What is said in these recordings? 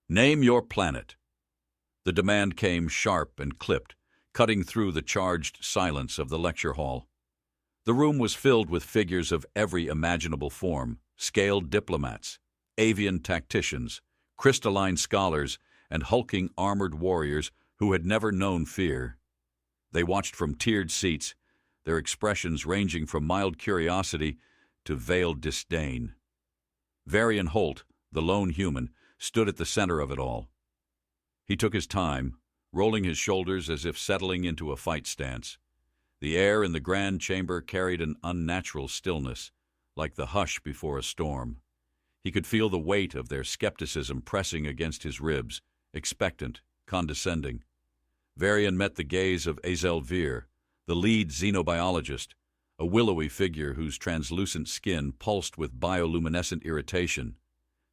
Name your planet. The demand came sharp and clipped, cutting through the charged silence of the lecture hall. The room was filled with figures of every imaginable form: scaled diplomats, avian tacticians, crystalline scholars, and hulking armored warriors who had never known fear. They watched from tiered seats, their expressions ranging from mild curiosity to veiled disdain. Varian Holt, the lone human, stood at the center of it all. He took his time, rolling his shoulders as if settling into a fight stance. The air in the grand chamber carried an unnatural stillness, like the hush before a storm. He could feel the weight of their skepticism pressing against his ribs, expectant, condescending. Varian met the gaze of Azel Veer, the lead xenobiologist, a willowy figure whose translucent skin pulsed with bioluminescent irritation.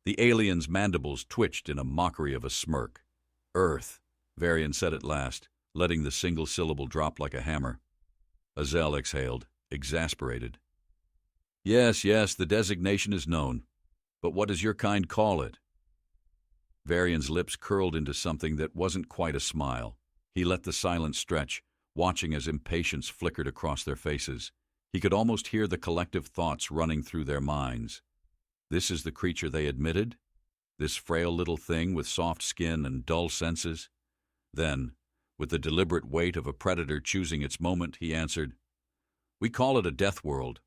The alien's mandibles twitched in a mockery of a smirk. "Earth," Varian said at last, letting the single syllable drop like a hammer. Azel exhaled, exasperated. Yes, the designation is known. But what does your kind call it?" Varian's lips curled into something that wasn't quite a smile. He let the silence stretch, watching as impatience flickered across their faces. He could almost hear the collective thoughts running through their minds. This is the creature they admitted? This frail little thing with soft skin and dull senses? Then, with the deliberate weight of a predator choosing its moment, he answered, "We call it a Deathworld."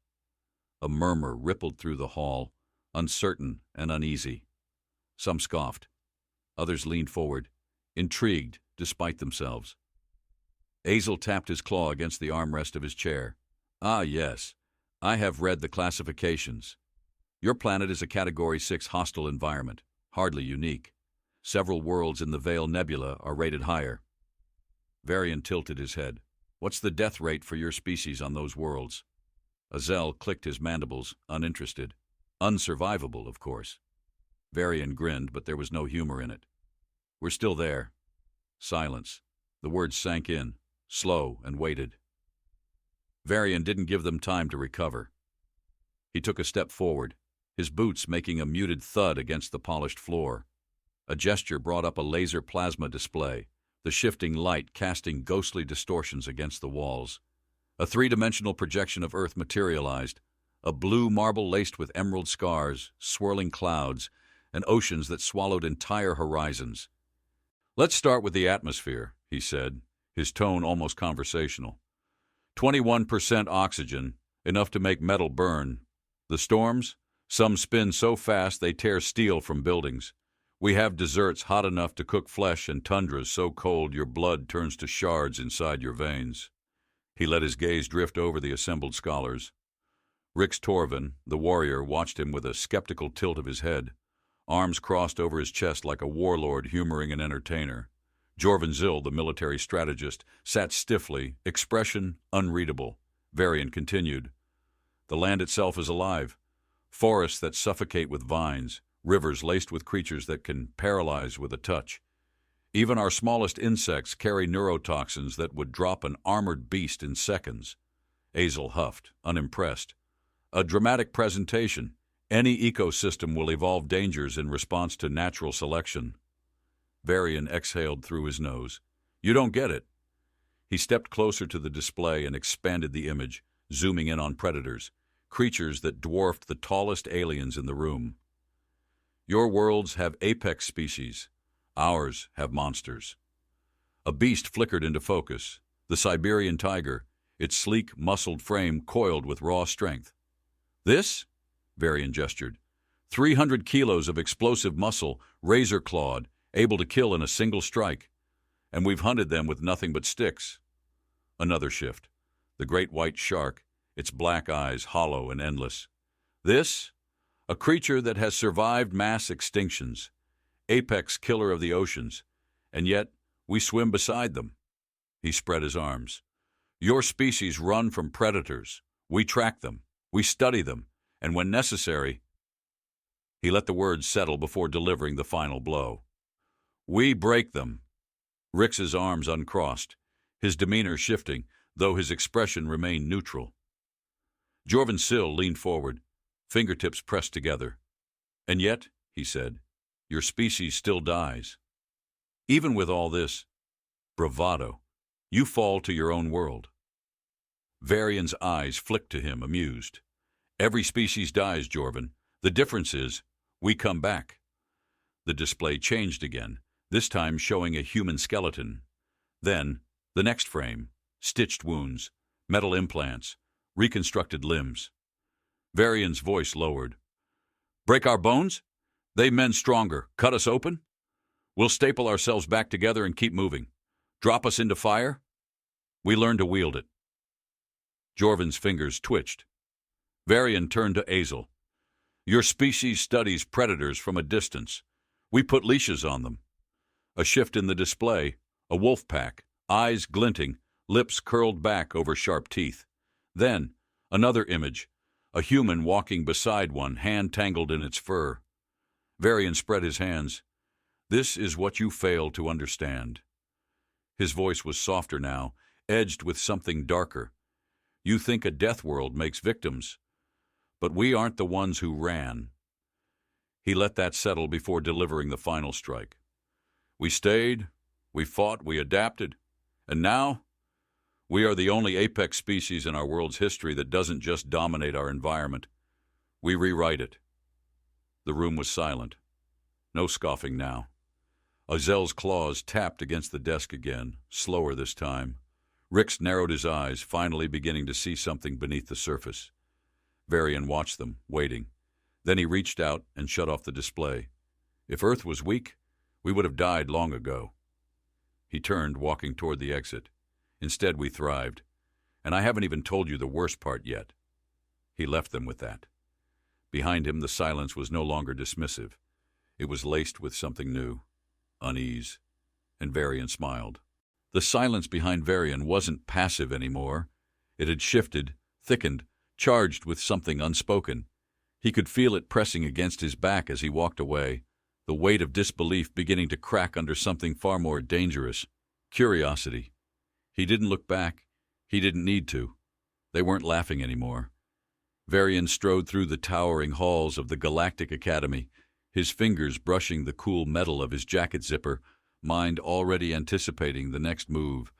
A murmur rippled through the hall, uncertain and uneasy. Some scoffed. Others leaned forward, intrigued despite themselves. Azel tapped his claw against the armrest of his chair. "Ah, yes. I have read the classifications. Your planet is a Category 6 hostile environment, hardly unique. Several worlds in the Veil Nebula are rated higher." Varian tilted his head. "What's the death rate for your species on those worlds?" Azel clicked his mandibles, uninterested. "Unsurvivable, of course." Varian grinned, but there was no humor in it. "We're still there." Silence. The words sank in, slow and weighted. Varian didn't give them time to recover. He took a step forward, his boots making a muted thud against the polished floor. A gesture brought up a laser plasma display, the shifting light casting ghostly distortions against the walls. A three-dimensional projection of Earth materialized, a blue marble laced with emerald scars, swirling clouds, and oceans that swallowed entire horizons. "Let's start with the atmosphere," he said, his tone almost conversational. 21% oxygen, enough to make metal burn. The storms? Some spin so fast they tear steel from buildings. We have deserts hot enough to cook flesh and tundras so cold your blood turns to shards inside your veins. He let his gaze drift over the assembled scholars. Rix Torvin, the warrior, watched him with a skeptical tilt of his head, arms crossed over his chest like a warlord humoring an entertainer. Jorvan Zill, the military strategist, sat stiffly, expression unreadable. Varian continued. "The land itself is alive. Forests that suffocate with vines, rivers laced with creatures that can paralyze with a touch. Even our smallest insects carry neurotoxins that would drop an armored beast in seconds." Azel huffed, unimpressed. "A dramatic presentation. Any ecosystem will evolve dangers in response to natural selection." Varian exhaled through his nose. "You don't get it." He stepped closer to the display and expanded the image, zooming in on predators, creatures that dwarfed the tallest aliens in the room. "Your worlds have apex species. Ours have monsters." A beast flickered into focus, the Siberian tiger, its sleek, muscled frame coiled with raw strength. "This?" Varian gestured. 300 kilos of explosive muscle, razor-clawed, able to kill in a single strike. And we've hunted them with nothing but sticks. Another shift. The great white shark, its black eyes hollow and endless. "This? A creature that has survived mass extinctions, apex killer of the oceans, and yet we swim beside them." He spread his arms. "Your species run from predators. We track them. We study them. And when necessary..." He let the words settle before delivering the final blow. "We break them." Rix's arms uncrossed, his demeanor shifting, though his expression remained neutral. Jorvan Sill leaned forward, fingertips pressed together. "And yet," he said, Your species still dies. Even with all this bravado, you fall to your own world. Varian's eyes flicked to him, amused. Every species dies, Jorvin. The difference is, we come back. The display changed again, this time showing a human skeleton. Then, the next frame, stitched wounds, metal implants, reconstructed limbs. Varian's voice lowered. Break our bones? They mend stronger. Cut us open? We'll staple ourselves back together and keep moving. Drop us into fire? We learn to wield it. Jorvin's fingers twitched. Varian turned to Azel. Your species studies predators from a distance. We put leashes on them. A shift in the display, a wolf pack, eyes glinting, lips curled back over sharp teeth. Then, another image, a human walking beside one, hand tangled in its fur. Varian spread his hands. This is what you fail to understand. His voice was softer now, edged with something darker. You think a Deathworld makes victims, but we aren't the ones who ran. He let that settle before delivering the final strike. We stayed, we fought, we adapted, and now we are the only apex species in our world's history that doesn't just dominate our environment. We rewrite it. The room was silent. No scoffing now. Azel's claws tapped against the desk again, slower this time. Rix narrowed his eyes, finally beginning to see something beneath the surface. Varian watched them, waiting. Then he reached out and shut off the display. If Earth was weak, we would have died long ago. He turned, walking toward the exit. Instead, we thrived. And I haven't even told you the worst part yet. He left them with that. Behind him, the silence was no longer dismissive. It was laced with something new. Unease. And Varian smiled. The silence behind Varian wasn't passive anymore. It had shifted, thickened, charged with something unspoken. He could feel it pressing against his back as he walked away, the weight of disbelief beginning to crack under something far more dangerous. Curiosity. He didn't look back. He didn't need to. They weren't laughing anymore. Varian strode through the towering halls of the Galactic Academy, his fingers brushing the cool metal of his jacket zipper, mind already anticipating the next move.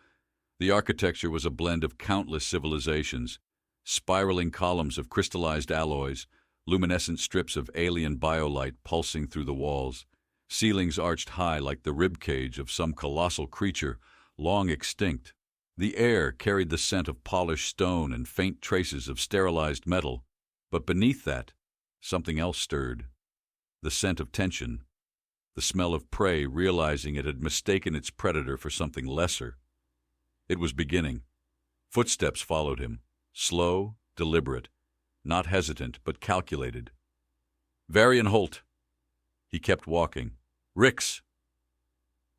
The architecture was a blend of countless civilizations, spiraling columns of crystallized alloys, luminescent strips of alien biolight pulsing through the walls, ceilings arched high like the ribcage of some colossal creature, long extinct. The air carried the scent of polished stone and faint traces of sterilized metal, but beneath that, something else stirred. The scent of tension, the smell of prey realizing it had mistaken its predator for something lesser. It was beginning. Footsteps followed him, slow, deliberate, not hesitant, but calculated. Varian Holt. He kept walking. Rix.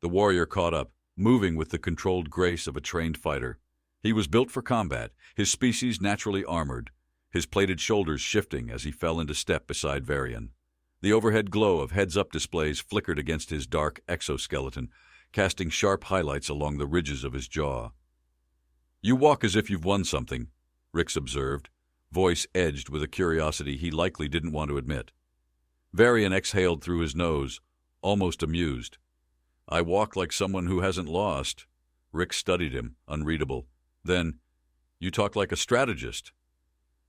The warrior caught up, moving with the controlled grace of a trained fighter. He was built for combat, his species naturally armored, his plated shoulders shifting as he fell into step beside Varian. The overhead glow of heads-up displays flickered against his dark exoskeleton, casting sharp highlights along the ridges of his jaw. You walk as if you've won something, Rix observed, voice edged with a curiosity he likely didn't want to admit. Varian exhaled through his nose, almost amused. I walk like someone who hasn't lost. Rick studied him, unreadable. Then, you talk like a strategist.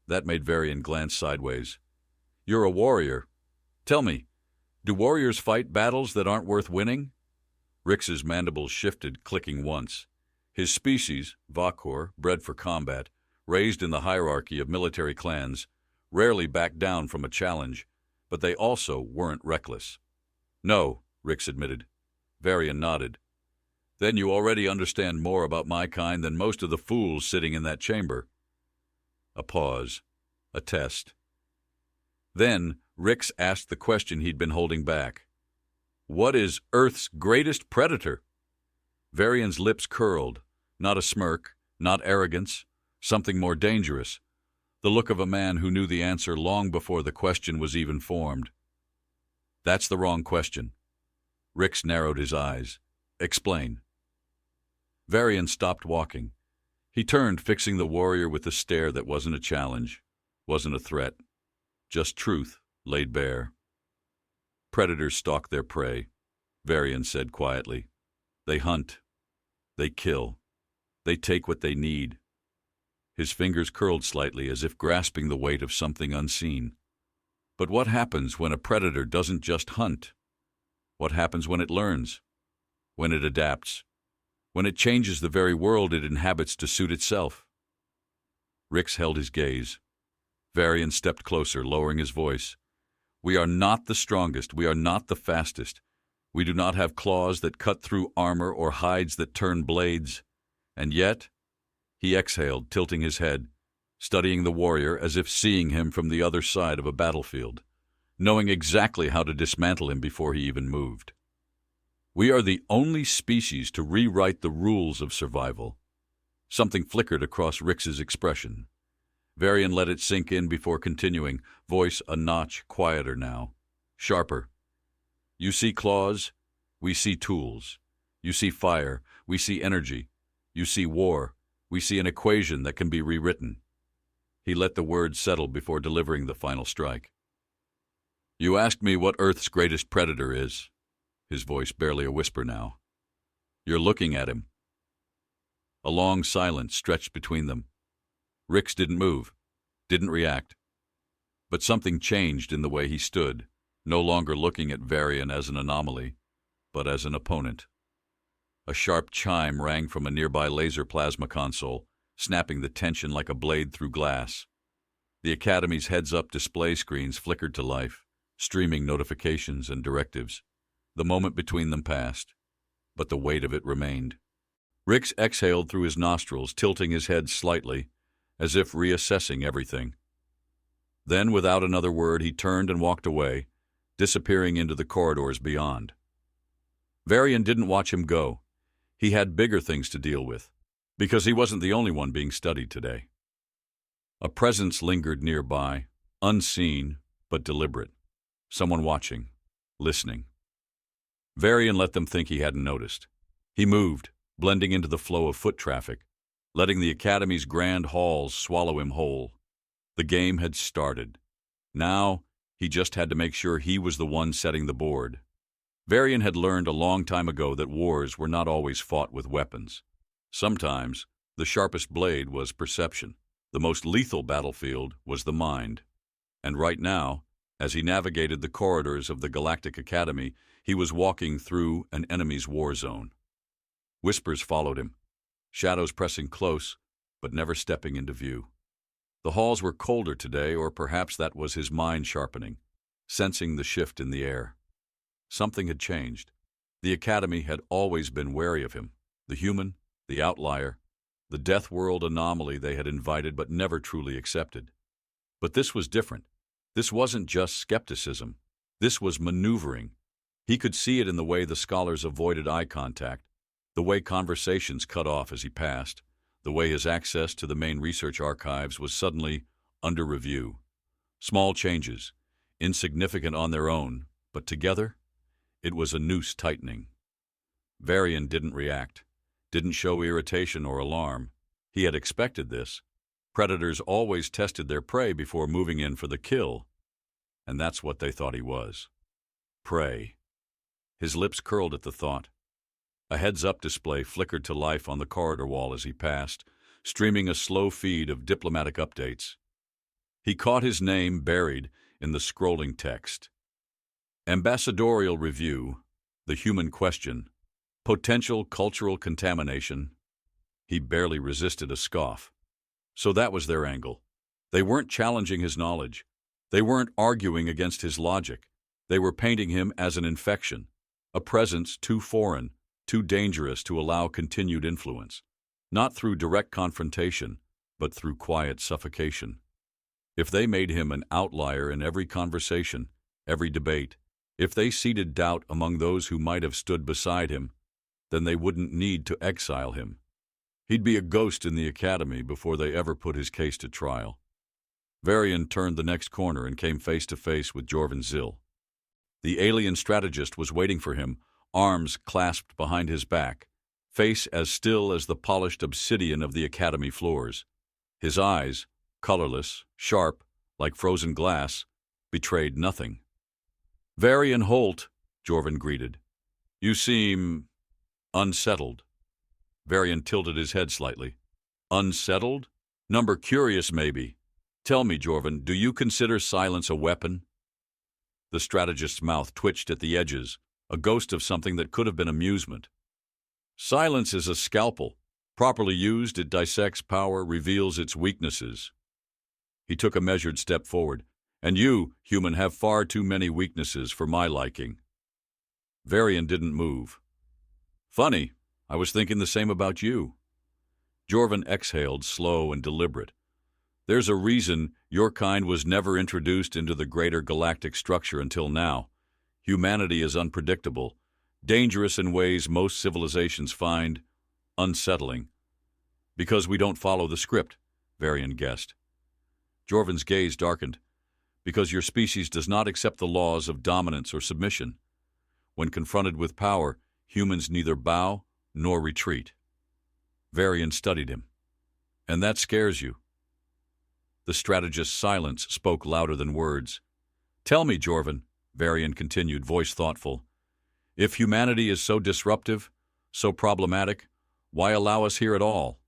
That made Varian glance sideways. You're a warrior. Tell me, do warriors fight battles that aren't worth winning? Rix's mandibles shifted, clicking once. His species, Vakor, bred for combat, raised in the hierarchy of military clans, rarely backed down from a challenge, but they also weren't reckless. No, Rix admitted. Varian nodded. Then you already understand more about my kind than most of the fools sitting in that chamber. A pause. A test. Then Rix asked the question he'd been holding back. What is Earth's greatest predator? Varian's lips curled. Not a smirk, not arrogance, something more dangerous. The look of a man who knew the answer long before the question was even formed. That's the wrong question. Rix narrowed his eyes. Explain. Varian stopped walking. He turned, fixing the warrior with a stare that wasn't a challenge, wasn't a threat. Just truth, laid bare. Predators stalk their prey, Varian said quietly. They hunt. They kill. They take what they need. His fingers curled slightly as if grasping the weight of something unseen. But what happens when a predator doesn't just hunt? What happens when it learns? When it adapts? When it changes the very world it inhabits to suit itself? Rix held his gaze. Varian stepped closer, lowering his voice. We are not the strongest. We are not the fastest. We do not have claws that cut through armor or hides that turn blades. And yet, he exhaled, tilting his head, studying the warrior as if seeing him from the other side of a battlefield, knowing exactly how to dismantle him before he even moved. We are the only species to rewrite the rules of survival. Something flickered across Rix's expression. Varian let it sink in before continuing, voice a notch quieter now, sharper. You see claws, we see tools. You see fire, we see energy. You see war, we see an equation that can be rewritten. He let the words settle before delivering the final strike. You asked me what Earth's greatest predator is. His voice barely a whisper now. You're looking at him. A long silence stretched between them. Rix didn't move, didn't react. But something changed in the way he stood, no longer looking at Varian as an anomaly, but as an opponent. A sharp chime rang from a nearby laser plasma console, snapping the tension like a blade through glass. The Academy's heads-up display screens flickered to life, streaming notifications and directives. The moment between them passed, but the weight of it remained. Rix exhaled through his nostrils, tilting his head slightly, as if reassessing everything. Then, without another word, he turned and walked away, disappearing into the corridors beyond. Varian didn't watch him go. He had bigger things to deal with, because he wasn't the only one being studied today. A presence lingered nearby, unseen but deliberate. Someone watching, listening. Varian let them think he hadn't noticed. He moved, blending into the flow of foot traffic, letting the Academy's grand halls swallow him whole. The game had started. Now, he just had to make sure he was the one setting the board. Varian had learned a long time ago that wars were not always fought with weapons. Sometimes, the sharpest blade was perception. The most lethal battlefield was the mind. And right now, as he navigated the corridors of the Galactic Academy, he was walking through an enemy's war zone. Whispers followed him, shadows pressing close, but never stepping into view. The halls were colder today, or perhaps that was his mind sharpening, sensing the shift in the air. Something had changed. The Academy had always been wary of him, the human, the outlier, the Deathworld anomaly they had invited but never truly accepted. But this was different. This wasn't just skepticism. This was maneuvering. He could see it in the way the scholars avoided eye contact, the way conversations cut off as he passed, the way his access to the main research archives was suddenly under review. Small changes, insignificant on their own, but together, it was a noose tightening. Varian didn't react, didn't show irritation or alarm. He had expected this. Predators always tested their prey before moving in for the kill, and that's what they thought he was. Prey. His lips curled at the thought. A heads-up display flickered to life on the corridor wall as he passed, streaming a slow feed of diplomatic updates. He caught his name buried in the scrolling text. Ambassadorial Review, The Human Question, Potential Cultural Contamination. He barely resisted a scoff. So that was their angle. They weren't challenging his knowledge. They weren't arguing against his logic. They were painting him as an infection, a presence too foreign, too dangerous to allow continued influence, not through direct confrontation, but through quiet suffocation. If they made him an outlier in every conversation, every debate, if they seeded doubt among those who might have stood beside him, then they wouldn't need to exile him. He'd be a ghost in the Academy before they ever put his case to trial. Varian turned the next corner and came face to face with Jorvan Zill. The alien strategist was waiting for him, arms clasped behind his back, face as still as the polished obsidian of the Academy floors. His eyes, colorless, sharp, like frozen glass, betrayed nothing. Varian Holt, Jorvin greeted. You seem unsettled. Varian tilted his head slightly. Unsettled? Number curious, maybe. Tell me, Jorvin, do you consider silence a weapon? The strategist's mouth twitched at the edges, a ghost of something that could have been amusement. Silence is a scalpel. Properly used, it dissects power, reveals its weaknesses. He took a measured step forward. And you, human, have far too many weaknesses for my liking. Varian didn't move. Funny, I was thinking the same about you. Jorvin exhaled, slow and deliberate. There's a reason your kind was never introduced into the greater galactic structure until now. Humanity is unpredictable, dangerous in ways most civilizations find unsettling. Because we don't follow the script, Varian guessed. Jorvin's gaze darkened. Because your species does not accept the laws of dominance or submission. When confronted with power, humans neither bow nor retreat. Varian studied him. And that scares you. The strategist's silence spoke louder than words. Tell me, Jorvin, Varian continued, voice thoughtful. If humanity is so disruptive, so problematic, why allow us here at all?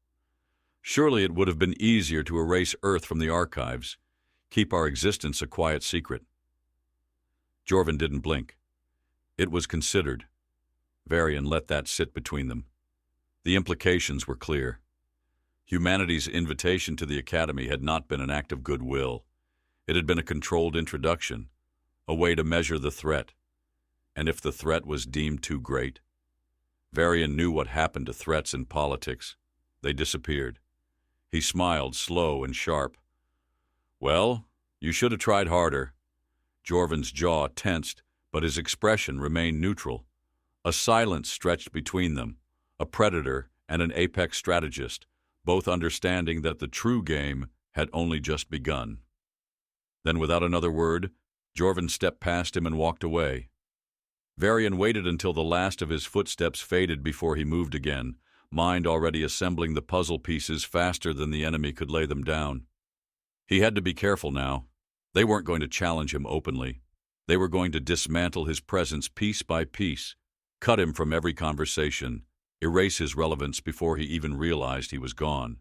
Surely it would have been easier to erase Earth from the archives, keep our existence a quiet secret. Jorvin didn't blink. It was considered. Varian let that sit between them. The implications were clear. Humanity's invitation to the Academy had not been an act of goodwill. It had been a controlled introduction, a way to measure the threat. And if the threat was deemed too great? Varian knew what happened to threats in politics. They disappeared. He smiled, slow and sharp. Well, you should have tried harder. Jorvin's jaw tensed, but his expression remained neutral. A silence stretched between them, a predator and an apex strategist, both understanding that the true game had only just begun. Then, without another word, Jorvin stepped past him and walked away. Varian waited until the last of his footsteps faded before he moved again, mind already assembling the puzzle pieces faster than the enemy could lay them down. He had to be careful now. They weren't going to challenge him openly. They were going to dismantle his presence piece by piece, cut him from every conversation, erase his relevance before he even realized he was gone.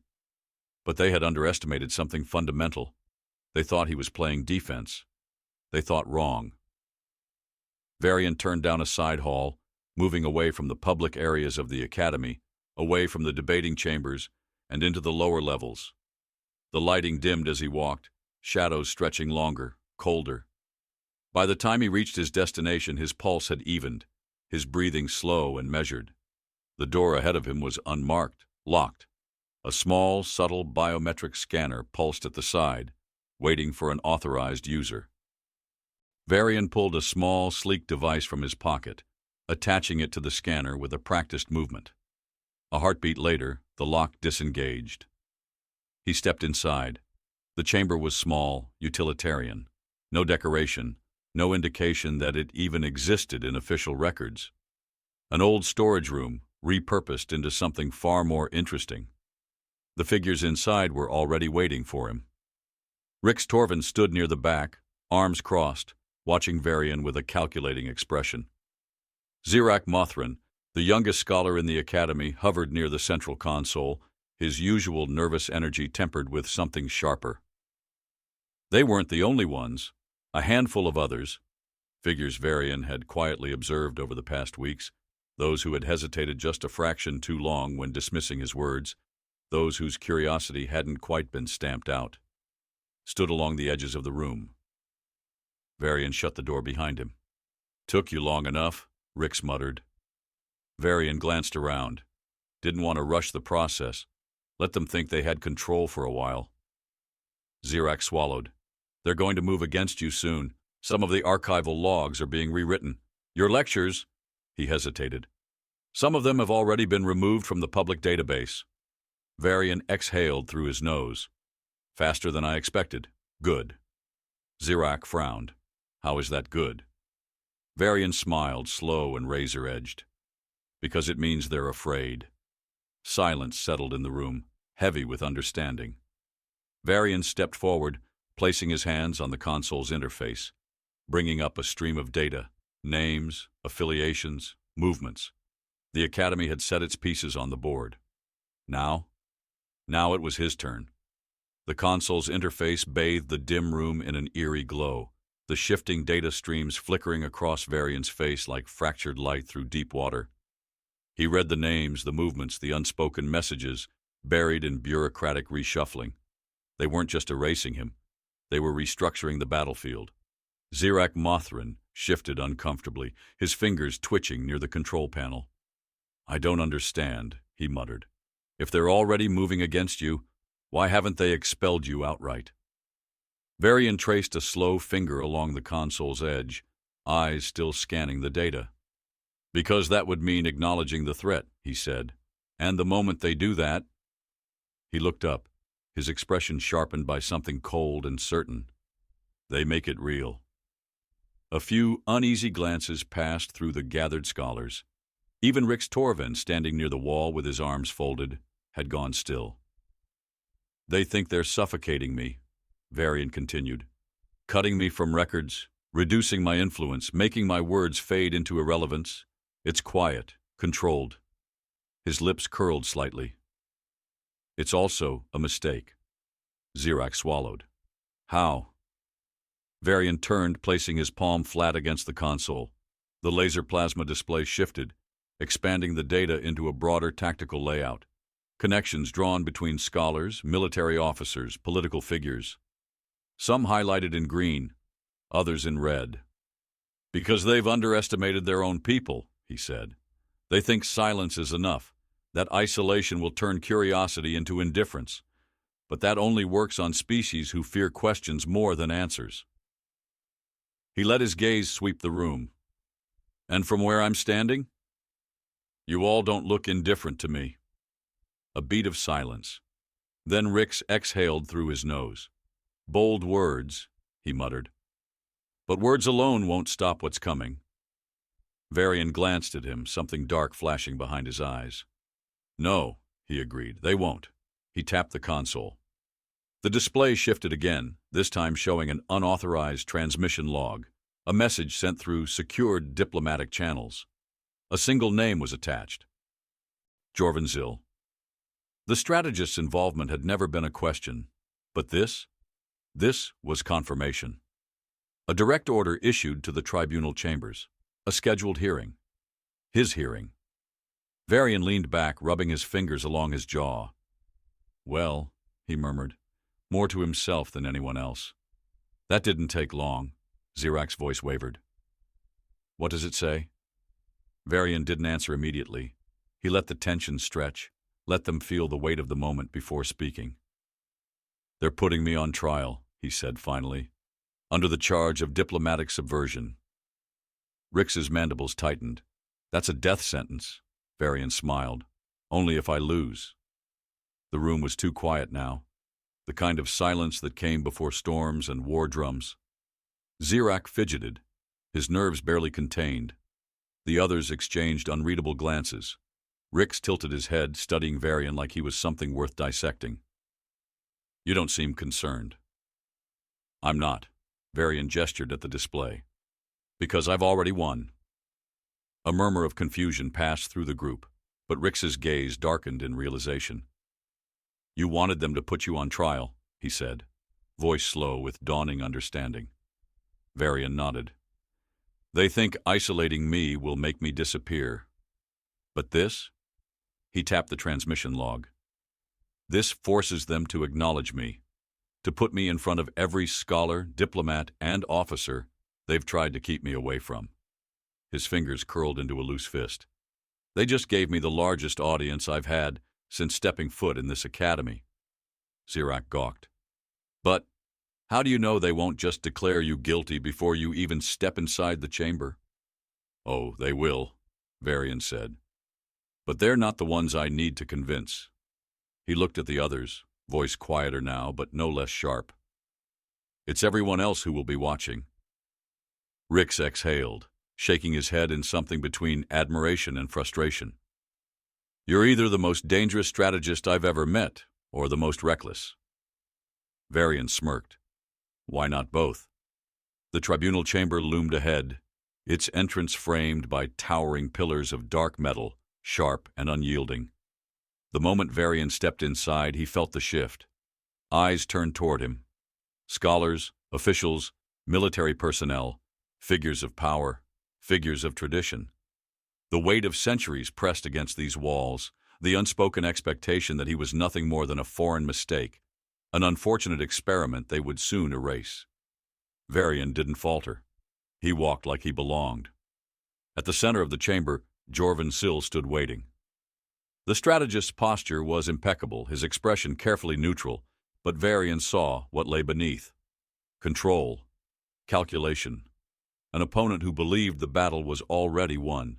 But they had underestimated something fundamental. They thought he was playing defense. They thought wrong. Varian turned down a side hall, moving away from the public areas of the Academy, away from the debating chambers, and into the lower levels. The lighting dimmed as he walked, shadows stretching longer, colder. By the time he reached his destination, his pulse had evened, his breathing slow and measured. The door ahead of him was unmarked, locked. A small, subtle biometric scanner pulsed at the side, waiting for an authorized user. Varian pulled a small, sleek device from his pocket, attaching it to the scanner with a practiced movement. A heartbeat later, the lock disengaged. He stepped inside. The chamber was small, utilitarian. No decoration, no indication that it even existed in official records. An old storage room, repurposed into something far more interesting. The figures inside were already waiting for him. Rix Torvin stood near the back, arms crossed, watching Varian with a calculating expression. Zirak Mothran, the youngest scholar in the Academy, hovered near the central console, his usual nervous energy tempered with something sharper. They weren't the only ones. A handful of others, figures Varian had quietly observed over the past weeks, those who had hesitated just a fraction too long when dismissing his words, those whose curiosity hadn't quite been stamped out, stood along the edges of the room. Varian shut the door behind him. Took you long enough, Rix muttered. Varian glanced around. Didn't want to rush the process. Let them think they had control for a while. Zirak swallowed. They're going to move against you soon. Some of the archival logs are being rewritten. Your lectures, he hesitated. Some of them have already been removed from the public database. Varian exhaled through his nose. Faster than I expected. Good. Zirak frowned. How is that good? Varian smiled, slow and razor-edged. Because it means they're afraid. Silence settled in the room, heavy with understanding. Varian stepped forward, placing his hands on the console's interface. bringing up a stream of data, names, affiliations, movements. The Academy had set its pieces on the board. Now it was his turn. The console's interface bathed the dim room in an eerie glow, the shifting data streams flickering across Varian's face like fractured light through deep water. He read the names, the movements, the unspoken messages, buried in bureaucratic reshuffling. They weren't just erasing him. They were restructuring the battlefield. Zirak Mothrin shifted uncomfortably, his fingers twitching near the control panel. "I don't understand," he muttered. "If they're already moving against you, why haven't they expelled you outright?" Varian traced a slow finger along the console's edge, eyes still scanning the data. "Because that would mean acknowledging the threat," he said. "And the moment they do that—" He looked up, his expression sharpened by something cold and certain. "They make it real." A few uneasy glances passed through the gathered scholars. Even Rix Torvin, standing near the wall with his arms folded, had gone still. "They think they're suffocating me," Varian continued. "Cutting me from records, reducing my influence, making my words fade into irrelevance. It's quiet, controlled." His lips curled slightly. "It's also a mistake." Zirak swallowed. "How?" Varian turned, placing his palm flat against the console. The laser plasma display shifted, expanding the data into a broader tactical layout. Connections drawn between scholars, military officers, political figures. Some highlighted in green, others in red. "Because they've underestimated their own people," he said. "They think silence is enough, that isolation will turn curiosity into indifference. But that only works on species who fear questions more than answers." He let his gaze sweep the room. "And from where I'm standing? You all don't look indifferent to me." A beat of silence. Then Rix exhaled through his nose. "Bold words," he muttered. "But words alone won't stop what's coming." Varian glanced at him, something dark flashing behind his eyes. "No," he agreed, "they won't." He tapped the console. The display shifted again, this time showing an unauthorized transmission log, a message sent through secured diplomatic channels. A single name was attached. Jorvanzil. The strategist's involvement had never been a question, but this was confirmation. A direct order issued to the tribunal chambers, a scheduled hearing. His hearing. Varian leaned back, rubbing his fingers along his jaw. "Well," he murmured, more to himself than anyone else. "That didn't take long." Zirak's voice wavered. "What does it say?" Varian didn't answer immediately. He let the tension stretch, let them feel the weight of the moment before speaking. "They're putting me on trial," he said finally, "under the charge of diplomatic subversion." Rix's mandibles tightened. "That's a death sentence," Varian smiled. "Only if I lose." The room was too quiet now, the kind of silence that came before storms and war drums. Zirak fidgeted, his nerves barely contained. The others exchanged unreadable glances. Rix tilted his head, studying Varian like he was something worth dissecting. "You don't seem concerned." "I'm not," Varian gestured at the display. "Because I've already won." A murmur of confusion passed through the group, but Rix's gaze darkened in realization. "You wanted them to put you on trial," he said, voice slow with dawning understanding. Varian nodded. "They think isolating me will make me disappear. But this?" He tapped the transmission log. "This forces them to acknowledge me, to put me in front of every scholar, diplomat, and officer they've tried to keep me away from." His fingers curled into a loose fist. "They just gave me the largest audience I've had since stepping foot in this academy." Zirak gawked. "But how do you know they won't just declare you guilty before you even step inside the chamber?" "Oh, they will," Varian said. "But they're not the ones I need to convince." He looked at the others, voice quieter now, but no less sharp. "It's everyone else who will be watching." Rix exhaled, shaking his head in something between admiration and frustration. "You're either the most dangerous strategist I've ever met, or the most reckless." Varian smirked. "Why not both?" The tribunal chamber loomed ahead, its entrance framed by towering pillars of dark metal, sharp and unyielding. The moment Varian stepped inside, he felt the shift. Eyes turned toward him. Scholars, officials, military personnel, figures of power, figures of tradition. The weight of centuries pressed against these walls, the unspoken expectation that he was nothing more than a foreign mistake, an unfortunate experiment they would soon erase. Varian didn't falter. He walked like he belonged. At the center of the chamber, Jorvan Sill stood waiting. The strategist's posture was impeccable, his expression carefully neutral, but Varian saw what lay beneath. Control, calculation, an opponent who believed the battle was already won.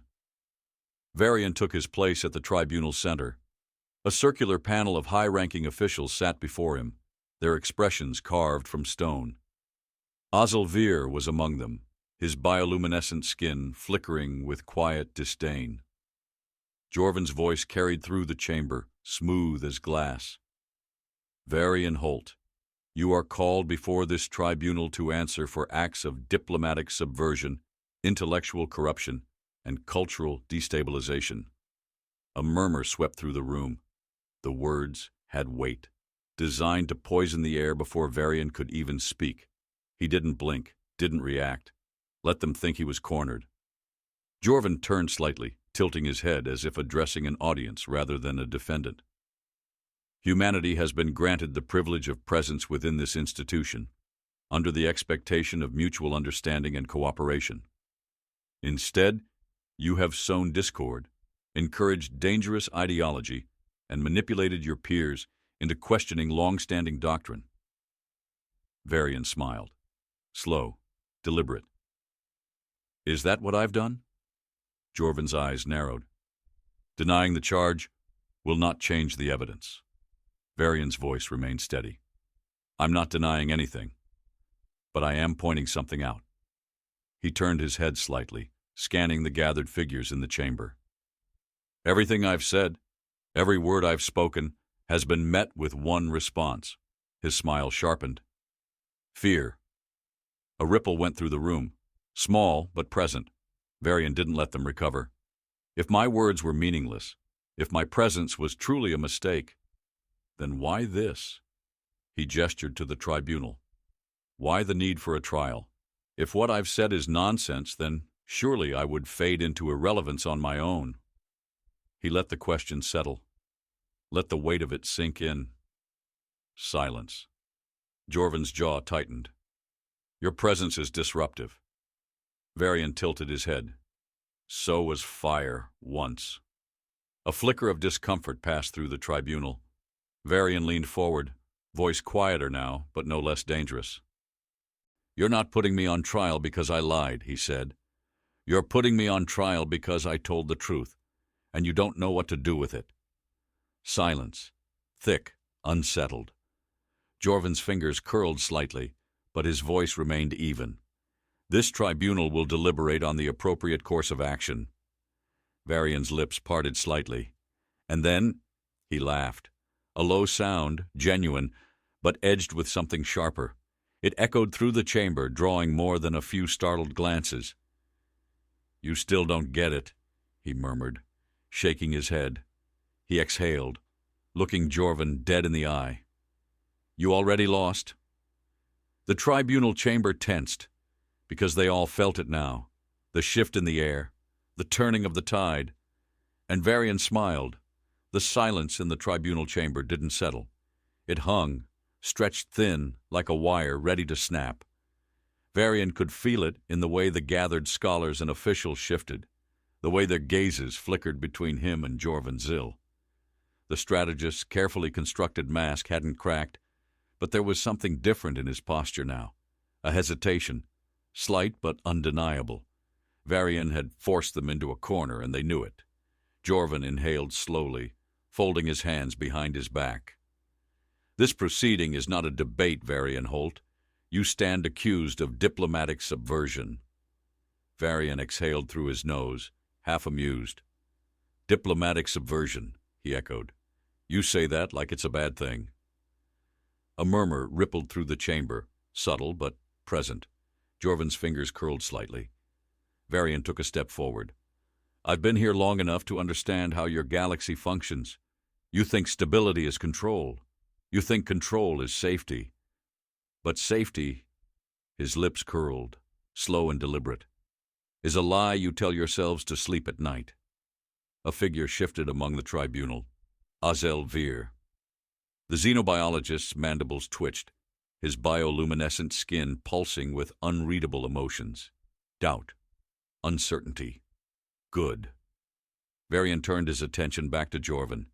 Varian took his place at the tribunal center. A circular panel of high-ranking officials sat before him, their expressions carved from stone. Vir was among them, his bioluminescent skin flickering with quiet disdain. Jorvan's voice carried through the chamber, smooth as glass. Varian Holt, you are called before this tribunal to answer for acts of diplomatic subversion, intellectual corruption, and cultural destabilization. A murmur swept through the room. The words had weight, designed to poison the air before Varian could even speak. He didn't blink, didn't react. Let them think he was cornered. Jorvan turned slightly, tilting his head as if addressing an audience rather than a defendant. Humanity has been granted the privilege of presence within this institution, under the expectation of mutual understanding and cooperation. Instead, you have sown discord, encouraged dangerous ideology, and manipulated your peers into questioning long-standing doctrine. Varian smiled. Slow, deliberate. Is that what I've done? Jorvan's eyes narrowed. Denying the charge will not change the evidence. Varian's voice remained steady. I'm not denying anything, but I am pointing something out. He turned his head slightly, scanning the gathered figures in the chamber. Everything I've said, every word I've spoken, has been met with one response. His smile sharpened. Fear. A ripple went through the room, small but present. Varian didn't let them recover. If my words were meaningless, if my presence was truly a mistake, then why this? He gestured to the tribunal. Why the need for a trial? If what I've said is nonsense, then surely I would fade into irrelevance on my own. He let the question settle. Let the weight of it sink in. Silence. Jorvan's jaw tightened. Your presence is disruptive. Varian tilted his head. So was fire once. A flicker of discomfort passed through the tribunal. Varian leaned forward, voice quieter now, but no less dangerous. You're not putting me on trial because I lied, he said. You're putting me on trial because I told the truth, and you don't know what to do with it. Silence, thick, unsettled. Jorvan's fingers curled slightly, but his voice remained even. This tribunal will deliberate on the appropriate course of action. Varian's lips parted slightly. And then he laughed. A low sound, genuine, but edged with something sharper. It echoed through the chamber, drawing more than a few startled glances. You still don't get it, he murmured, shaking his head. He exhaled, looking Jorvan dead in the eye. You already lost? The tribunal chamber tensed, because they all felt it now, the shift in the air, the turning of the tide. And Varian smiled. The silence in the tribunal chamber didn't settle. It hung, stretched thin like a wire ready to snap. Varian could feel it in the way the gathered scholars and officials shifted, the way their gazes flickered between him and Jorvan Sill. The strategist's carefully constructed mask hadn't cracked, but there was something different in his posture now, a hesitation, slight but undeniable. Varian had forced them into a corner, and they knew it. Jorvan inhaled slowly, folding his hands behind his back. This proceeding is not a debate, Varian Holt. You stand accused of diplomatic subversion. Varian exhaled through his nose, half amused. Diplomatic subversion, he echoed. You say that like it's a bad thing. A murmur rippled through the chamber, subtle but present. Jorvin's fingers curled slightly. Varian took a step forward. I've been here long enough to understand how your galaxy functions. You think stability is control. You think control is safety. But safety, his lips curled, slow and deliberate, is a lie you tell yourselves to sleep at night. A figure shifted among the tribunal. Azel Veer. The xenobiologist's mandibles twitched, his bioluminescent skin pulsing with unreadable emotions. Doubt. Uncertainty. Good. Varian turned his attention back to Jorvin.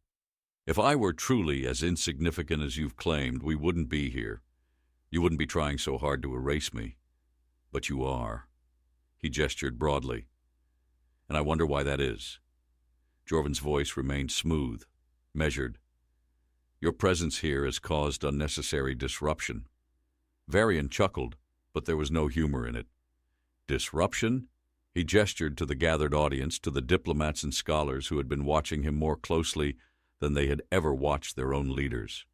If I were truly as insignificant as you've claimed, we wouldn't be here. You wouldn't be trying so hard to erase me. But you are. He gestured broadly. And I wonder why that is. Jorvin's voice remained smooth, measured. Your presence here has caused unnecessary disruption. Varian chuckled, but there was no humor in it. Disruption? He gestured to the gathered audience, to the diplomats and scholars who had been watching him more closely than they had ever watched their own leaders.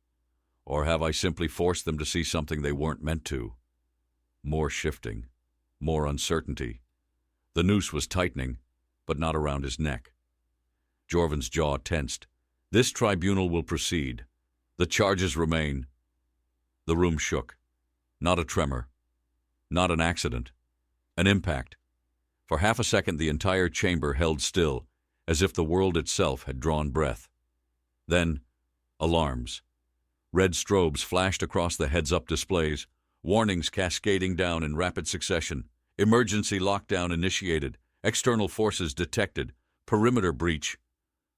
Or have I simply forced them to see something they weren't meant to? More shifting, more uncertainty. The noose was tightening, but not around his neck. Jorvin's jaw tensed. This tribunal will proceed. The charges remain. The room shook. Not a tremor. Not an accident. An impact. For half a second the entire chamber held still, as if the world itself had drawn breath. Then, alarms. Red strobes flashed across the heads-up displays, warnings cascading down in rapid succession. Emergency lockdown initiated, external forces detected, perimeter breach.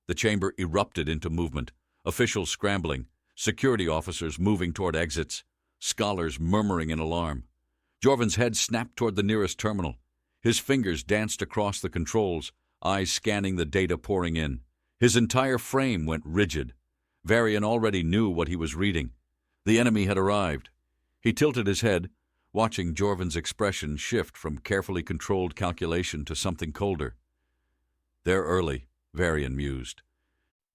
The chamber erupted into movement, officials scrambling, security officers moving toward exits, scholars murmuring in alarm. Jorvin's head snapped toward the nearest terminal. His fingers danced across the controls, eyes scanning the data pouring in. His entire frame went rigid. Varian already knew what he was reading. The enemy had arrived. He tilted his head, watching Jorvin's expression shift from carefully controlled calculation to something colder. They're early, Varian mused.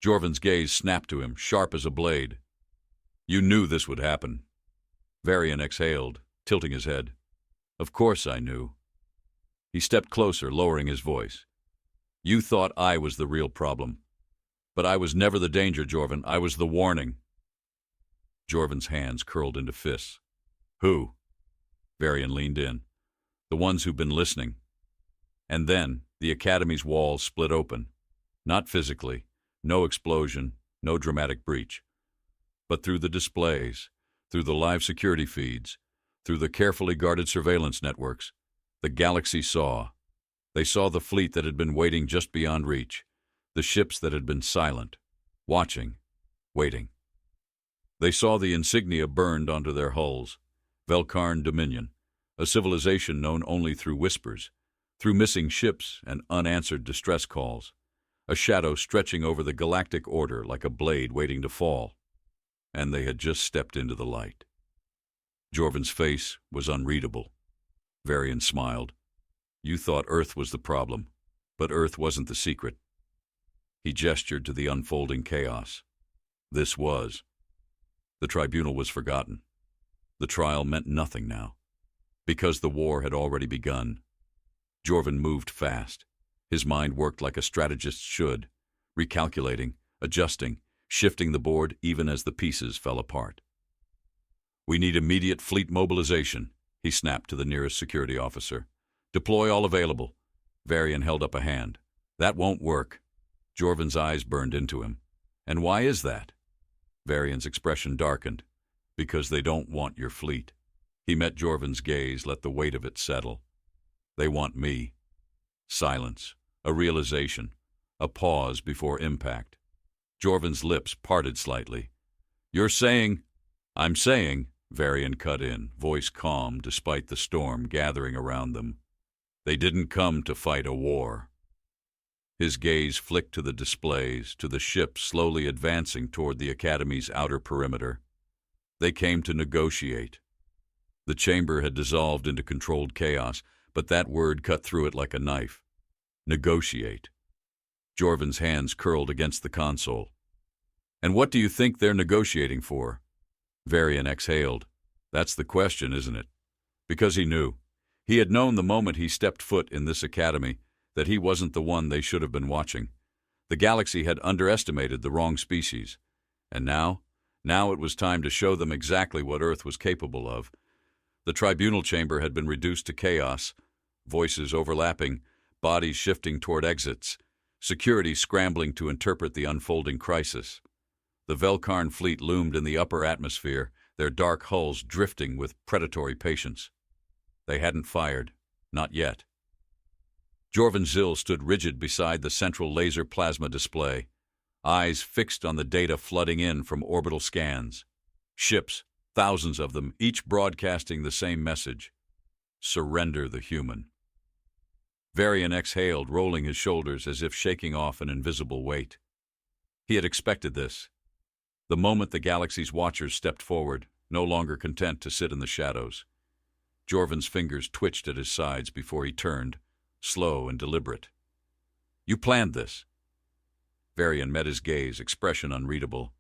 Jorvin's gaze snapped to him, sharp as a blade. You knew this would happen. Varian exhaled, tilting his head. Of course I knew. He stepped closer, lowering his voice. You thought I was the real problem. But I was never the danger, Jorvin. I was the warning. Jorvin's hands curled into fists. Who? Varian leaned in. The ones who've been listening. And then the Academy's walls split open. Not physically, no explosion, no dramatic breach. But through the displays, through the live security feeds, through the carefully guarded surveillance networks, the galaxy saw. They saw the fleet that had been waiting just beyond reach, the ships that had been silent, watching, waiting. They saw the insignia burned onto their hulls, Velkarn Dominion, a civilization known only through whispers, through missing ships and unanswered distress calls, a shadow stretching over the galactic order like a blade waiting to fall. And they had just stepped into the light. Jorvin's face was unreadable. Varian smiled. You thought Earth was the problem, but Earth wasn't the secret. He gestured to the unfolding chaos. This was. The tribunal was forgotten. The trial meant nothing now, because the war had already begun. Jorvin moved fast. His mind worked like a strategist should, recalculating, adjusting, shifting the board even as the pieces fell apart. We need immediate fleet mobilization, he snapped to the nearest security officer. Deploy all available. Varian held up a hand. That won't work. Jorvin's eyes burned into him. And why is that? Varian's expression darkened. Because they don't want your fleet. He met Jorvin's gaze, let the weight of it settle. They want me. Silence. A realization. A pause before impact. Jorvin's lips parted slightly. You're saying... I'm saying, Varian cut in, voice calm despite the storm gathering around them. They didn't come to fight a war. His gaze flicked to the displays, to the ships slowly advancing toward the Academy's outer perimeter. They came to negotiate. The chamber had dissolved into controlled chaos, but that word cut through it like a knife. Negotiate. Jorvin's hands curled against the console. And what do you think they're negotiating for? Varian exhaled. That's the question, isn't it? Because he knew. He had known the moment he stepped foot in this academy that he wasn't the one they should have been watching. The galaxy had underestimated the wrong species. And now it was time to show them exactly what Earth was capable of. The tribunal chamber had been reduced to chaos, voices overlapping, bodies shifting toward exits, security scrambling to interpret the unfolding crisis. The Velkarn fleet loomed in the upper atmosphere, their dark hulls drifting with predatory patience. They hadn't fired. Not yet. Jorvan Zill stood rigid beside the central laser plasma display, eyes fixed on the data flooding in from orbital scans. Ships, thousands of them, each broadcasting the same message: surrender the human. Varian exhaled, rolling his shoulders as if shaking off an invisible weight. He had expected this. The moment the galaxy's watchers stepped forward, no longer content to sit in the shadows. Jorvan's fingers twitched at his sides before he turned, slow and deliberate. "You planned this." Varian met his gaze, expression unreadable.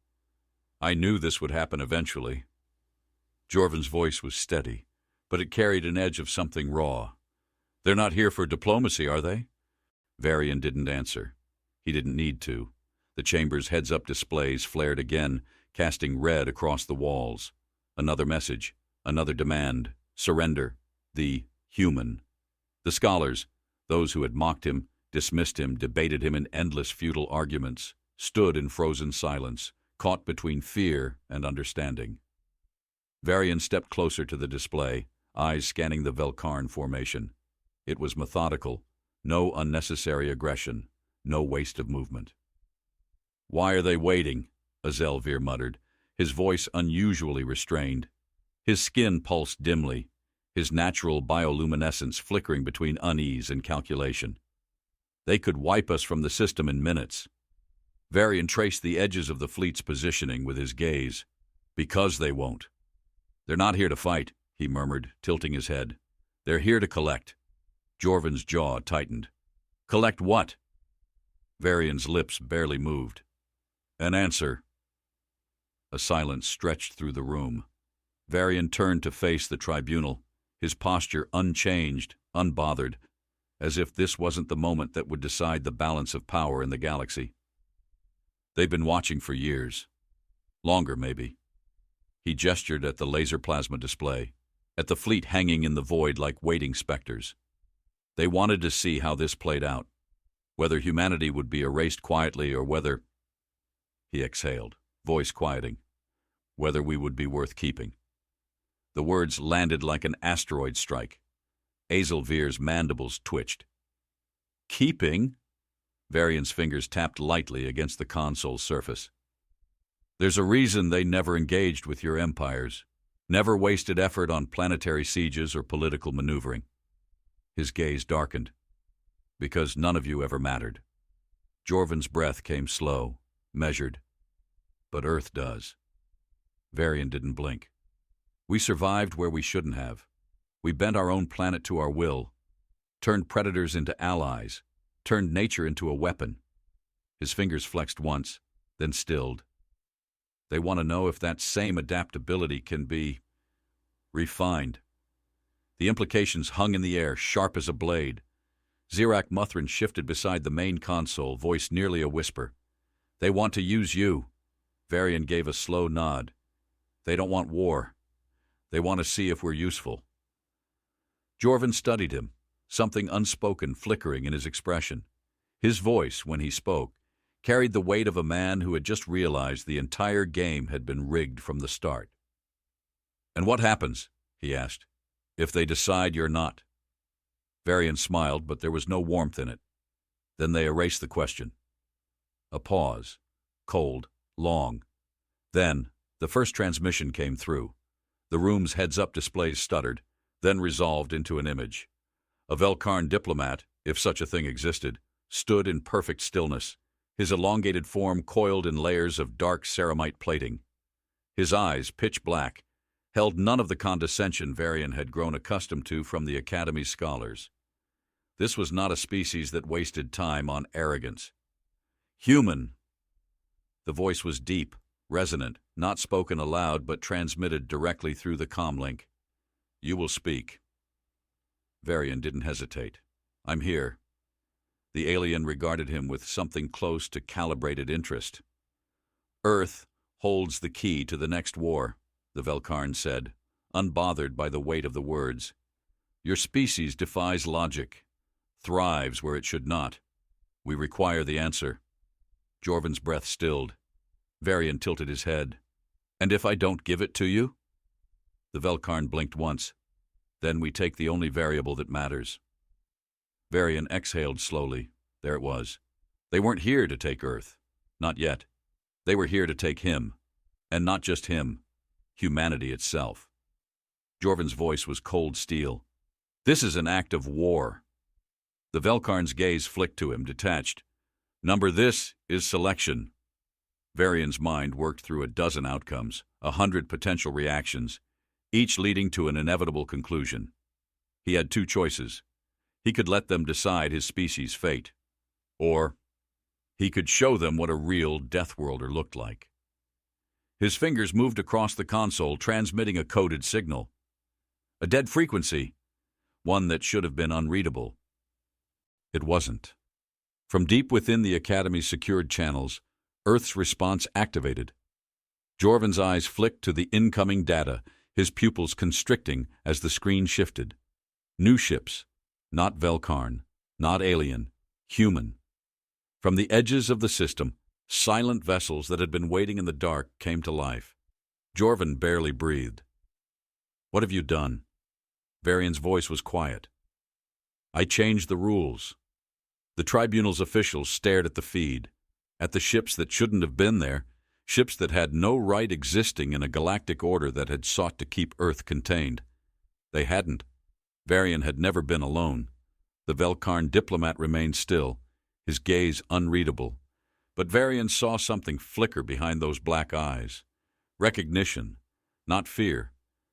"I knew this would happen eventually." Jorvan's voice was steady, but it carried an edge of something raw. "They're not here for diplomacy, are they?" Varian didn't answer. He didn't need to. The chamber's heads-up displays flared again, casting red across the walls. Another message, another demand: surrender the human. The scholars, those who had mocked him, dismissed him, debated him in endless futile arguments, stood in frozen silence, caught between fear and understanding. Varian stepped closer to the display, eyes scanning the Velkarn formation. It was methodical, no unnecessary aggression, no waste of movement. "Why are they waiting?" Azelvir muttered, his voice unusually restrained. His skin pulsed dimly, his natural bioluminescence flickering between unease and calculation. "They could wipe us from the system in minutes." Varian traced the edges of the fleet's positioning with his gaze. "Because they won't. They're not here to fight," he murmured, tilting his head. "They're here to collect." Jorvan's jaw tightened. "Collect what?" Varian's lips barely moved. "An answer." A silence stretched through the room. Varian turned to face the tribunal, his posture unchanged, unbothered, as if this wasn't the moment that would decide the balance of power in the galaxy. "They've been watching for years. Longer, maybe." He gestured at the laser plasma display, at the fleet hanging in the void like waiting specters. They wanted to see how this played out, whether humanity would be erased quietly or whether— he exhaled, voice quieting— whether we would be worth keeping. The words landed like an asteroid strike. Azelvir's mandibles twitched. "Keeping?" Varian's fingers tapped lightly against the console's surface. "There's a reason they never engaged with your empires, never wasted effort on planetary sieges or political maneuvering." His gaze darkened. "Because none of you ever mattered." Jorvan's breath came slow, measured. "But Earth does." Varian didn't blink. "We survived where we shouldn't have. We bent our own planet to our will, turned predators into allies, turned nature into a weapon." His fingers flexed once, then stilled. "They want to know if that same adaptability can be refined." The implications hung in the air, sharp as a blade. Zirak Muthrin shifted beside the main console, voice nearly a whisper. "They want to use you." Varian gave a slow nod. "They don't want war. They want to see if we're useful." Jorvan studied him, something unspoken flickering in his expression. His voice, when he spoke, carried the weight of a man who had just realized the entire game had been rigged from the start. "And what happens," he asked, "if they decide you're not?" Varian smiled, but there was no warmth in it. Then they erased the question. A pause, cold, long. Then the first transmission came through. The room's heads-up displays stuttered, then resolved into an image. A Velkarn diplomat, if such a thing existed, stood in perfect stillness, his elongated form coiled in layers of dark ceramite plating. His eyes, pitch black, held none of the condescension Varian had grown accustomed to from the Academy's scholars. This was not a species that wasted time on arrogance. "Human." The voice was deep, resonant, not spoken aloud but transmitted directly through the comlink. "You will speak." Varian didn't hesitate. I'm here. The alien regarded him with something close to calibrated interest. Earth holds the key to the next war, the Velkarn said, unbothered by the weight of the words. Your species defies logic, thrives where it should not. We require the answer. Jorvin's breath stilled. Varian tilted his head. And if I don't give it to you? The Velkarn blinked once. Then we take the only variable that matters. Varian exhaled slowly. There it was. They weren't here to take Earth. Not yet. They were here to take him. And not just him. Humanity itself. Jorvin's voice was cold steel. This is an act of war. The Velkarn's gaze flicked to him, detached. Number this is selection. Varian's mind worked through a dozen outcomes, 100 potential reactions, each leading to an inevitable conclusion. He had two choices. He could let them decide his species' fate. Or he could show them what a real Deathworlder looked like. His fingers moved across the console, transmitting a coded signal. A dead frequency, one that should have been unreadable. It wasn't. From deep within the Academy's secured channels, Earth's response activated. Jorvin's eyes flicked to the incoming data, his pupils constricting as the screen shifted. New ships, not Velkarn, not alien, human. From the edges of the system, silent vessels that had been waiting in the dark came to life. Jorvin barely breathed. What have you done? Varian's voice was quiet. I changed the rules. The tribunal's officials stared at the feed, at the ships that shouldn't have been there, ships that had no right existing in a galactic order that had sought to keep Earth contained. They hadn't. Varian had never been alone. The Velkarn diplomat remained still, his gaze unreadable. But Varian saw something flicker behind those black eyes. Recognition, not fear.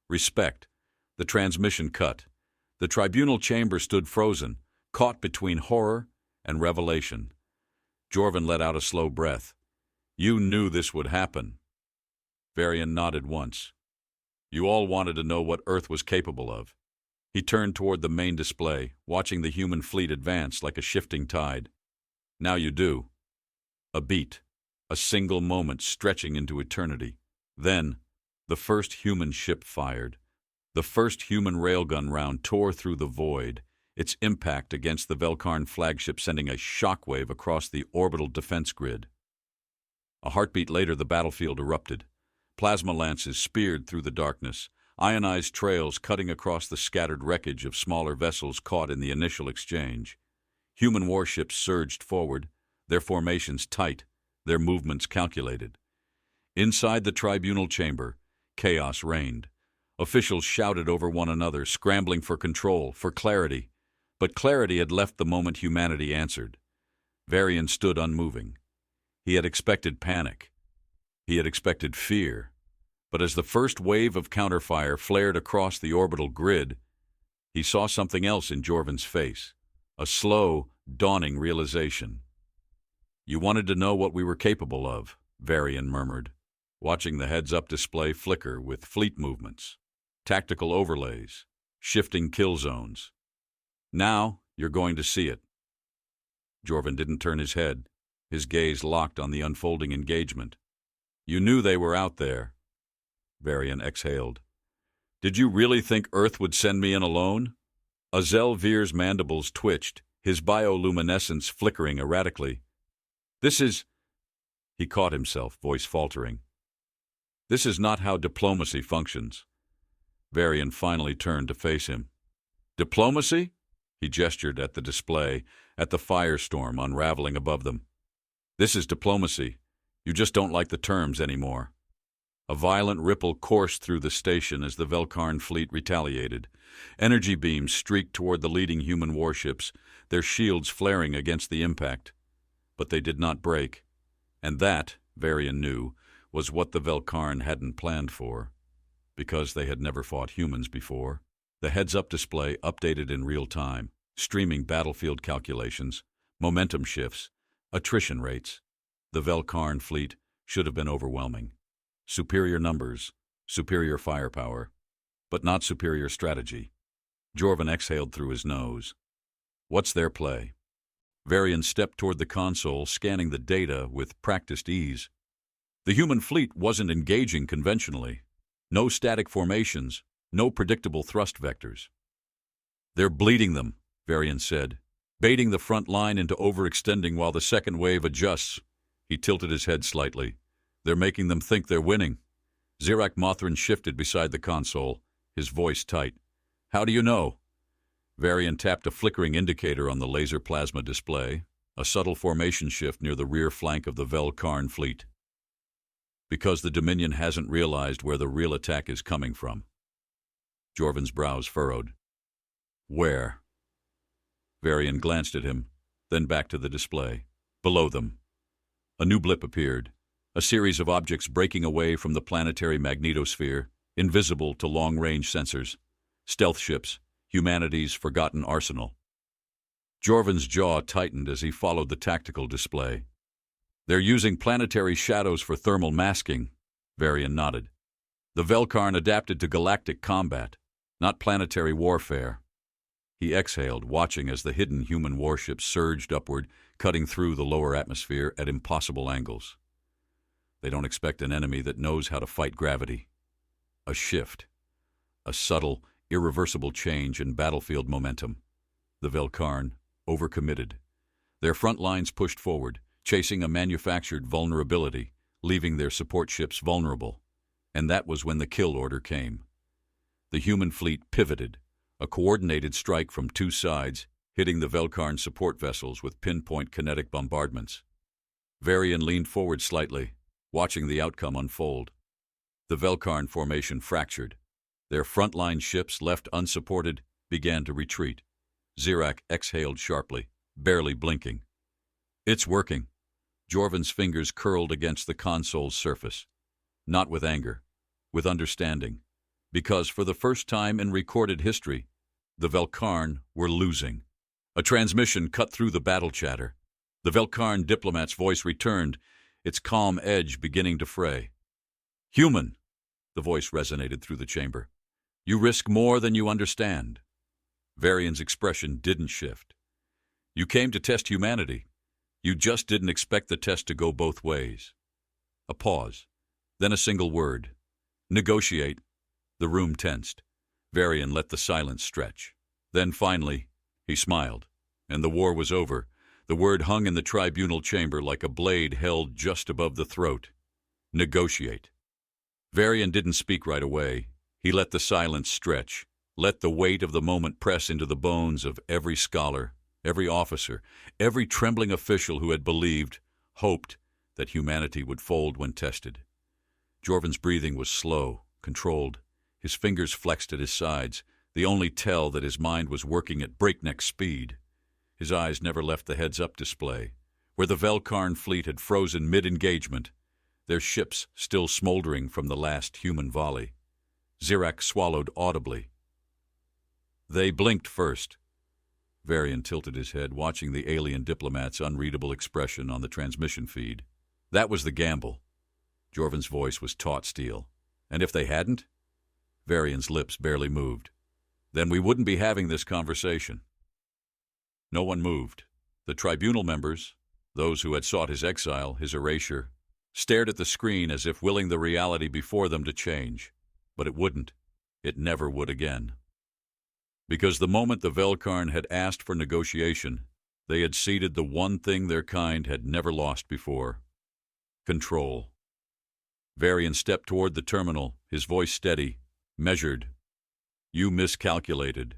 Respect. The transmission cut. The tribunal chamber stood frozen, caught between horror and revelation. Jorvin let out a slow breath. You knew this would happen. Varian nodded once. You all wanted to know what Earth was capable of. He turned toward the main display, watching the human fleet advance like a shifting tide. Now you do. A beat, a single moment stretching into eternity. Then, the first human ship fired. The first human railgun round tore through the void, its impact against the Velkarn flagship sending a shockwave across the orbital defense grid. A heartbeat later, the battlefield erupted. Plasma lances speared through the darkness, ionized trails cutting across the scattered wreckage of smaller vessels caught in the initial exchange. Human warships surged forward, their formations tight, their movements calculated. Inside the tribunal chamber, chaos reigned. Officials shouted over one another, scrambling for control, for clarity. But clarity had left the moment humanity answered. Varian stood unmoving. He had expected panic. He had expected fear. But as the first wave of counterfire flared across the orbital grid, he saw something else in Jorvin's face. A slow, dawning realization. You wanted to know what we were capable of, Varian murmured, watching the heads-up display flicker with fleet movements, tactical overlays, shifting kill zones. Now you're going to see it. Jorvin didn't turn his head, his gaze locked on the unfolding engagement. You knew they were out there. Varian exhaled. Did you really think Earth would send me in alone? Azel Veer's mandibles twitched, his bioluminescence flickering erratically. This is... He caught himself, voice faltering. This is not how diplomacy functions. Varian finally turned to face him. Diplomacy? He gestured at the display, at the firestorm unraveling above them. This is diplomacy. You just don't like the terms anymore. A violent ripple coursed through the station as the Velkarn fleet retaliated. Energy beams streaked toward the leading human warships, their shields flaring against the impact. But they did not break. And that, Varian knew, was what the Velkarn hadn't planned for. Because they had never fought humans before. The heads-up display updated in real time, streaming battlefield calculations, momentum shifts, attrition rates. The Velkarn fleet should have been overwhelming. Superior numbers, superior firepower, but not superior strategy. Jorvan exhaled through his nose. What's their play? Varian stepped toward the console, scanning the data with practiced ease. The human fleet wasn't engaging conventionally. No static formations, no predictable thrust vectors. They're bleeding them, Varian said, baiting the front line into overextending while the second wave adjusts. He tilted his head slightly. They're making them think they're winning. Zirak Mothrin shifted beside the console, his voice tight. How do you know? Varian tapped a flickering indicator on the laser plasma display, a subtle formation shift near the rear flank of the Velkarn fleet. Because the Dominion hasn't realized where the real attack is coming from. Jorvan's brows furrowed. Where? Varian glanced at him, then back to the display. Below them. A new blip appeared, a series of objects breaking away from the planetary magnetosphere, invisible to long-range sensors. Stealth ships, humanity's forgotten arsenal. Jorvan's jaw tightened as he followed the tactical display. They're using planetary shadows for thermal masking, Varian nodded. The Velkarn adapted to galactic combat, not planetary warfare. He exhaled, watching as the hidden human warships surged upward, cutting through the lower atmosphere at impossible angles. They don't expect an enemy that knows how to fight gravity. A shift. A subtle, irreversible change in battlefield momentum. The Velkarn, overcommitted. Their front lines pushed forward, chasing a manufactured vulnerability, leaving their support ships vulnerable. And that was when the kill order came. The human fleet pivoted, a coordinated strike from two sides, hitting the Velkarn support vessels with pinpoint kinetic bombardments. Varian leaned forward slightly, watching the outcome unfold. The Velkarn formation fractured. Their frontline ships, left unsupported, began to retreat. Zirak exhaled sharply, barely blinking. It's working. Jorvan's fingers curled against the console's surface. Not with anger, with understanding. Because for the first time in recorded history, the Velkarn were losing. A transmission cut through the battle chatter. The Velkarn diplomat's voice returned, its calm edge beginning to fray. Human, the voice resonated through the chamber. You risk more than you understand. Varian's expression didn't shift. You came to test humanity. You just didn't expect the test to go both ways. A pause, then a single word. Negotiate. The room tensed. Varian let the silence stretch. Then finally, he smiled, and the war was over. The word hung in the tribunal chamber like a blade held just above the throat. Negotiate. Varian didn't speak right away. He let the silence stretch, let the weight of the moment press into the bones of every scholar, every officer, every trembling official who had believed, hoped, that humanity would fold when tested. Jorvan's breathing was slow, controlled. His fingers flexed at his sides, the only tell that his mind was working at breakneck speed. His eyes never left the heads-up display, where the Velkarn fleet had frozen mid-engagement, their ships still smoldering from the last human volley. Zirak swallowed audibly. They blinked first. Varian tilted his head, watching the alien diplomat's unreadable expression on the transmission feed. That was the gamble. Jorvan's voice was taut steel. And if they hadn't? Varian's lips barely moved. Then we wouldn't be having this conversation. No one moved. The tribunal members, those who had sought his exile, his erasure, stared at the screen as if willing the reality before them to change. But it wouldn't. It never would again. Because the moment the Velkarn had asked for negotiation, they had ceded the one thing their kind had never lost before. Control. Varian stepped toward the terminal, his voice steady, measured. You miscalculated.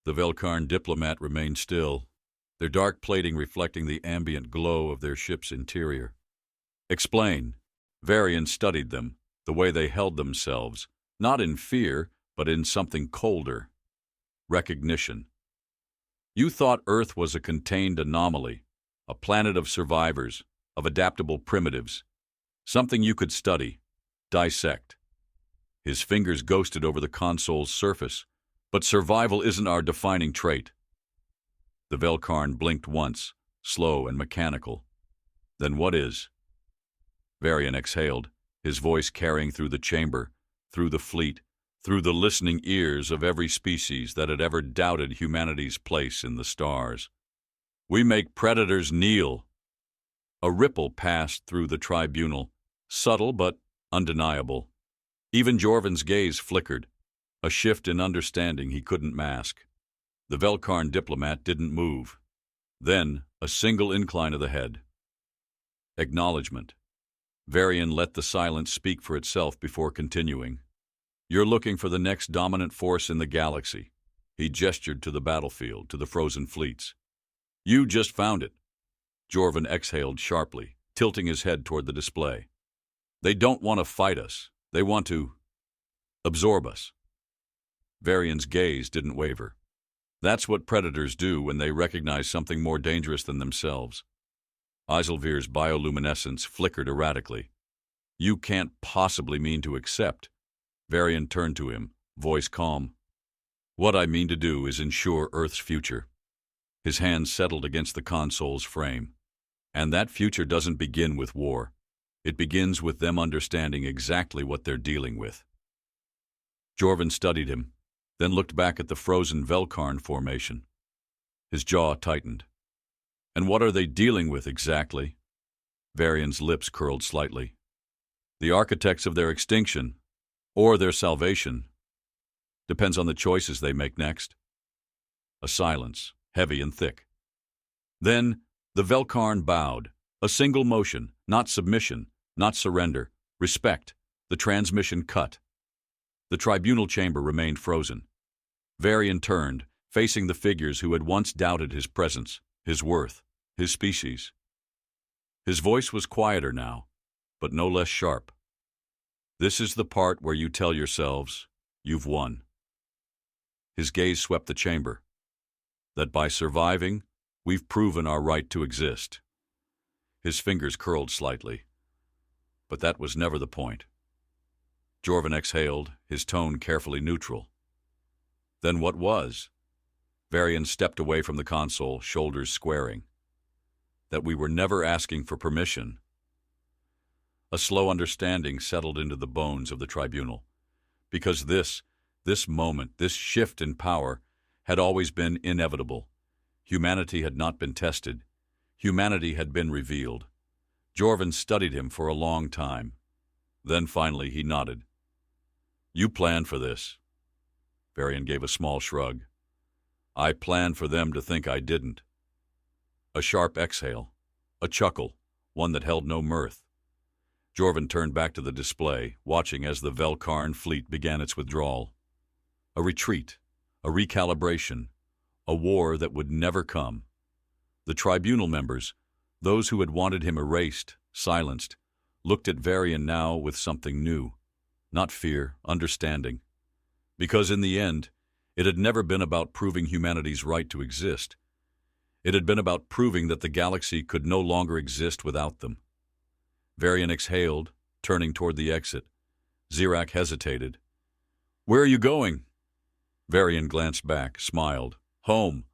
The Velkarn diplomat remained still, their dark plating reflecting the ambient glow of their ship's interior. Explain. Varian studied them, the way they held themselves, not in fear, but in something colder. Recognition. You thought Earth was a contained anomaly, a planet of survivors, of adaptable primitives, something you could study, dissect. His fingers ghosted over the console's surface, but survival isn't our defining trait. The Velkarn blinked once, slow and mechanical. Then what is? Varian exhaled, his voice carrying through the chamber, through the fleet, through the listening ears of every species that had ever doubted humanity's place in the stars. We make predators kneel. A ripple passed through the tribunal, subtle but undeniable. Even Jorvin's gaze flickered, a shift in understanding he couldn't mask. The Velkarn diplomat didn't move. Then, a single incline of the head. Acknowledgement. Varian let the silence speak for itself before continuing. You're looking for the next dominant force in the galaxy. He gestured to the battlefield, to the frozen fleets. You just found it. Jorvin exhaled sharply, tilting his head toward the display. They don't want to fight us. They want to absorb us. Varian's gaze didn't waver. That's what predators do when they recognize something more dangerous than themselves. Eiselvir's bioluminescence flickered erratically. You can't possibly mean to accept. Varian turned to him, voice calm. What I mean to do is ensure Earth's future. His hand settled against the console's frame. And that future doesn't begin with war. It begins with them understanding exactly what they're dealing with. Jorvin studied him, then looked back at the frozen Velkarn formation. His jaw tightened. And what are they dealing with exactly? Varian's lips curled slightly. The architects of their extinction, or their salvation, depends on the choices they make next. A silence, heavy and thick. Then, the Velkarn bowed, a single motion, not submission, not surrender, respect, the transmission cut. The tribunal chamber remained frozen. Varian turned, facing the figures who had once doubted his presence, his worth, his species. His voice was quieter now, but no less sharp. This is the part where you tell yourselves, you've won. His gaze swept the chamber. That by surviving, we've proven our right to exist. His fingers curled slightly. But that was never the point. Jorvin exhaled, his tone carefully neutral. Then what was? Varian stepped away from the console, shoulders squaring. That we were never asking for permission. A slow understanding settled into the bones of the tribunal. Because this moment, this shift in power, had always been inevitable. Humanity had not been tested. Humanity had been revealed. Jorvin studied him for a long time. Then finally he nodded. You planned for this. Varian gave a small shrug. I planned for them to think I didn't. A sharp exhale, a chuckle, one that held no mirth. Jorvin turned back to the display, watching as the Velkarn fleet began its withdrawal. A retreat, a recalibration, a war that would never come. The tribunal members, those who had wanted him erased, silenced, looked at Varian now with something new. Not fear, understanding. Because in the end, it had never been about proving humanity's right to exist. It had been about proving that the galaxy could no longer exist without them. Varian exhaled, turning toward the exit. Zirak hesitated. Where are you going? Varian glanced back, smiled. Home.